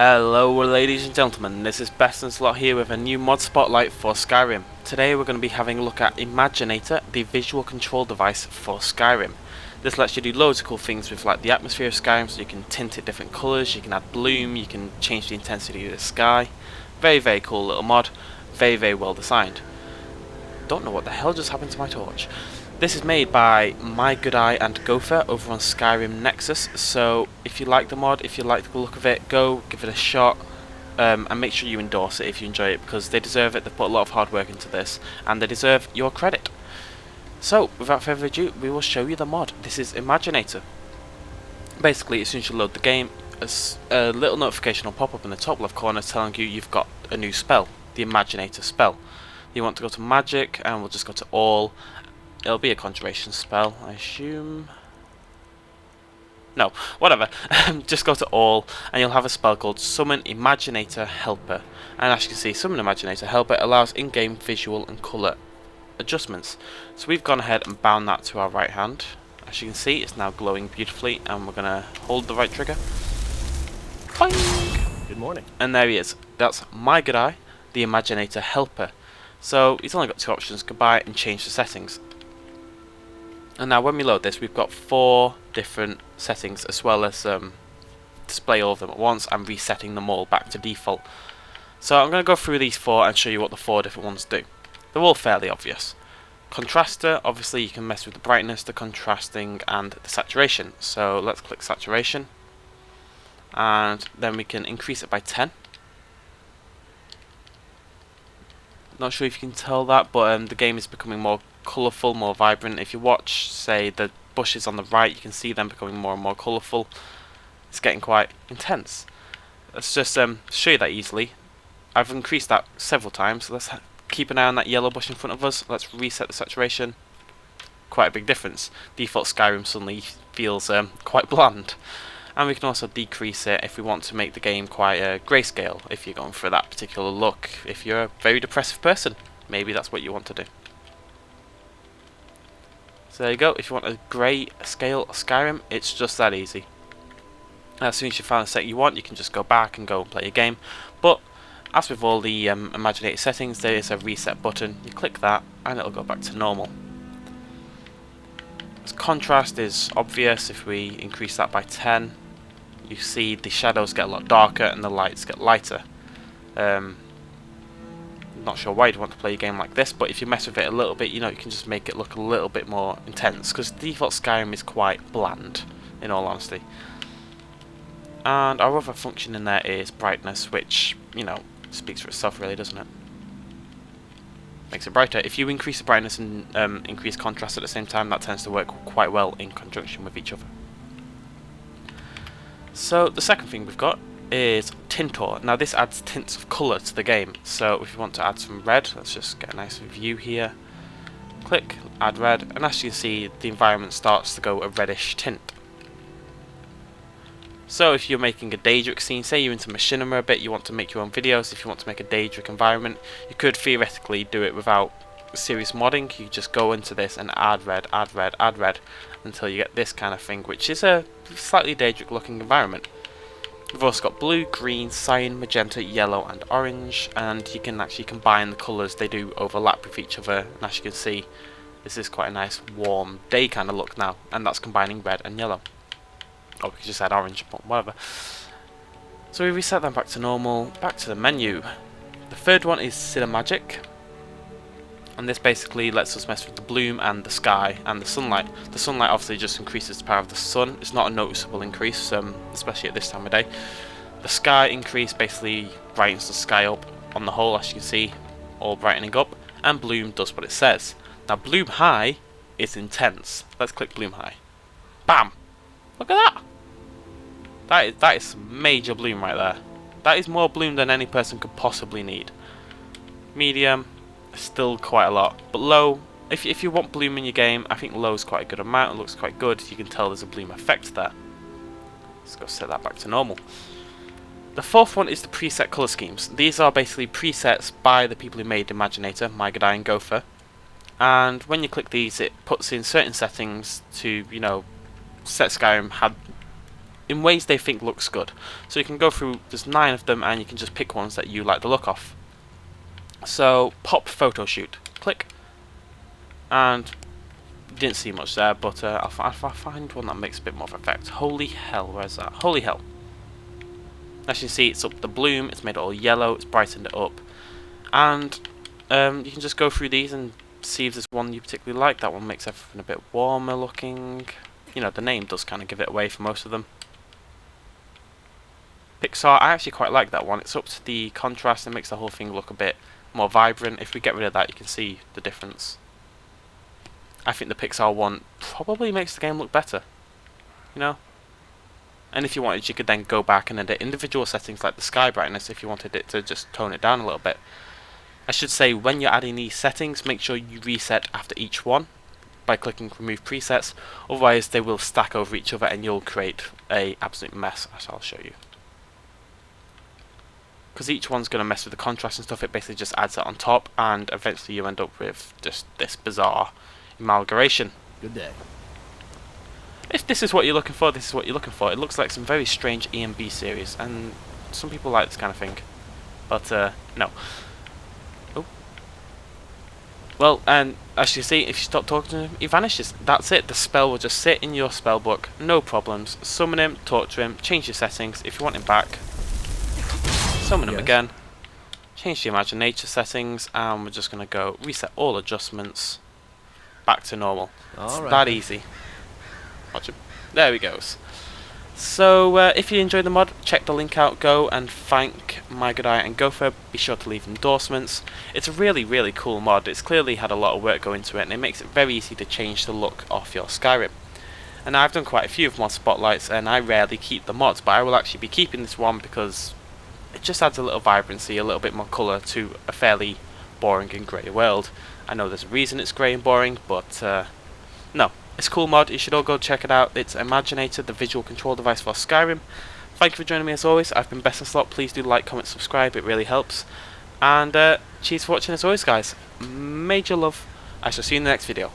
Hello ladies and gentlemen, this is Best and Slot here with a new mod spotlight for Skyrim. Today we're going to be having a look at Imaginator, the visual control device for Skyrim. This lets you do loads of cool things with like the atmosphere of Skyrim, so you can tint it different colours, you can add bloom, you can change the intensity of the sky. Very cool little mod, very well designed. Don't know what the hell just happened to my torch. This is made by MyGoodEye and Gopher over on Skyrim Nexus, so if you like the mod, if you like the look of it, go give it a shot, and make sure you endorse it if you enjoy it, because they deserve it. They've put a lot of hard work into this, and they deserve your credit. So, without further ado, we will show you the mod. This is Imaginator. Basically, as soon as you load the game, a little notification will pop up in the top left corner telling you you've got a new spell, the Imaginator spell. You want to go to Magic, and we'll just go to All. It'll be a conjuration spell, I assume. No, whatever. Just go to All, and you'll have a spell called Summon Imaginator Helper. And as you can see, Summon Imaginator Helper allows in-game visual and colour adjustments. So we've gone ahead and bound that to our right hand. As you can see, it's now glowing beautifully, and we're going to hold the right trigger. Boing! Good morning. And there he is. That's MyGoodEye, the Imaginator Helper. So he's only got two options: goodbye and change the settings. And now when we load this, we've got 4 different settings, as well as display all of them at once and resetting them all back to default. So I'm going to go through these 4 and show you what the 4 different ones do. They're all fairly obvious. Contraster, obviously you can mess with the brightness, the contrasting and the saturation. So let's click saturation, and then we can increase it by 10. Not sure if you can tell that, but the game is becoming more colourful, more vibrant. If you watch, say, the bushes on the right, you can see them becoming more and more colourful. It's getting quite intense. Let's just show you that easily. I've increased that several times. So let's keep an eye on that yellow bush in front of us. Let's reset the saturation. Quite a big difference. Default Skyrim suddenly feels quite bland. And we can also decrease it if we want to make the game quite grayscale, if you're going for that particular look. If you're a very depressive person, maybe that's what you want to do. So there you go. If you want a grayscale Skyrim, it's just that easy. As soon as you find the set you want, you can just go back and go and play your game. But as with all the Imaginator settings, there is a reset button. You click that and it'll go back to normal. As contrast is obvious. If we increase that by 10, you see the shadows get a lot darker and the lights get lighter. Not sure why you'd want to play a game like this, but if you mess with it a little bit, you know, you can just make it look a little bit more intense, because default Skyrim is quite bland, in all honesty. And our other function in there is brightness, which, you know, speaks for itself really, doesn't it? Makes it brighter. If you increase the brightness and increase contrast at the same time, that tends to work quite well in conjunction with each other. So the second thing we've got is Tintor. Now this adds tints of colour to the game. So if you want to add some red, let's just get a nice view here. Click, add red, and as you can see, the environment starts to go a reddish tint. So if you're making a Daedric scene, say you're into machinima a bit, you want to make your own videos, if you want to make a Daedric environment, you could theoretically do it without serious modding. You just go into this and add red, until you get this kind of thing, which is a slightly Daedric looking environment. We've also got blue, green, cyan, magenta, yellow and orange, and you can actually combine the colours. They do overlap with each other, and as you can see, this is quite a nice warm day kind of look now, and that's combining red and yellow. Oh, we could just add orange, but whatever. So we reset them back to normal, back to the menu. The third one is Siddha Magic, and this basically lets us mess with the bloom and the sky and the sunlight. The sunlight obviously just increases the power of the sun. It's not a noticeable increase, especially at this time of day. The sky increase basically brightens the sky up on the whole, as you can see, all brightening up, and bloom does what it says. Now bloom high is intense. Let's click bloom high. Bam! Look at that! That is some major bloom right there. That is more bloom than any person could possibly need. Medium, still quite a lot, but low, if you want bloom in your game, I think low is quite a good amount. It looks quite good. You can tell there's a bloom effect there. Let's go set that back to normal. The fourth one is the preset colour schemes. These are basically presets by the people who made Imaginator, MyGoodEye and Gopher, and when you click these, it puts in certain settings to, you know, set Skyrim in ways they think looks good. So you can go through, there's 9 of them, and you can just pick ones that you like the look of. So pop photo shoot, click, and didn't see much there, but I'll find one that makes a bit more of effect. Holy hell, where's that? Holy hell. As you can see, it's up the bloom, it's made it all yellow, it's brightened it up, and you can just go through these and see if there's one you particularly like. That one makes everything a bit warmer looking. You know, the name does kind of give it away for most of them. Pixar, I actually quite like that one. It's up to the contrast and makes the whole thing look a bit more vibrant. If we get rid of that, you can see the difference. I think the Pixar one probably makes the game look better, you know. And if you wanted, you could then go back and edit individual settings like the sky brightness if you wanted it to just tone it down a little bit. I should say, when you're adding these settings, make sure you reset after each one by clicking remove presets, otherwise they will stack over each other and you'll create a absolute mess, as I'll show you. Because each one's going to mess with the contrast and stuff, it basically just adds it on top, and eventually you end up with just this bizarre amalgamation. Good day. If this is what you're looking for, this is what you're looking for. It looks like some very strange E&B series, and some people like this kind of thing. But, no. Oh. Well, and as you see, if you stop talking to him, he vanishes. That's it. The spell will just sit in your spell book, no problems. Summon him, talk to him, change your settings. If you want him back, summon him again. Change the Imaginator settings, and we're just going to go reset all adjustments back to normal. It's that easy. Watch him. There he goes. So if you enjoyed the mod, check the link out. Go and thank MyGoodEye and Gopher. Be sure to leave endorsements. It's a really, really cool mod. It's clearly had a lot of work go into it, and it makes it very easy to change the look of your Skyrim. And I've done quite a few of mod spotlights, and I rarely keep the mods, but I will actually be keeping this one because it just adds a little vibrancy, a little bit more colour to a fairly boring and grey world. I know there's a reason it's grey and boring, but no. It's a cool mod, you should all go check it out. It's Imaginator, the visual control device for Skyrim. Thank you for joining me as always. I've been Best in Slot. Please do like, comment, subscribe, it really helps. And cheers for watching as always, guys. Major love. I shall see you in the next video.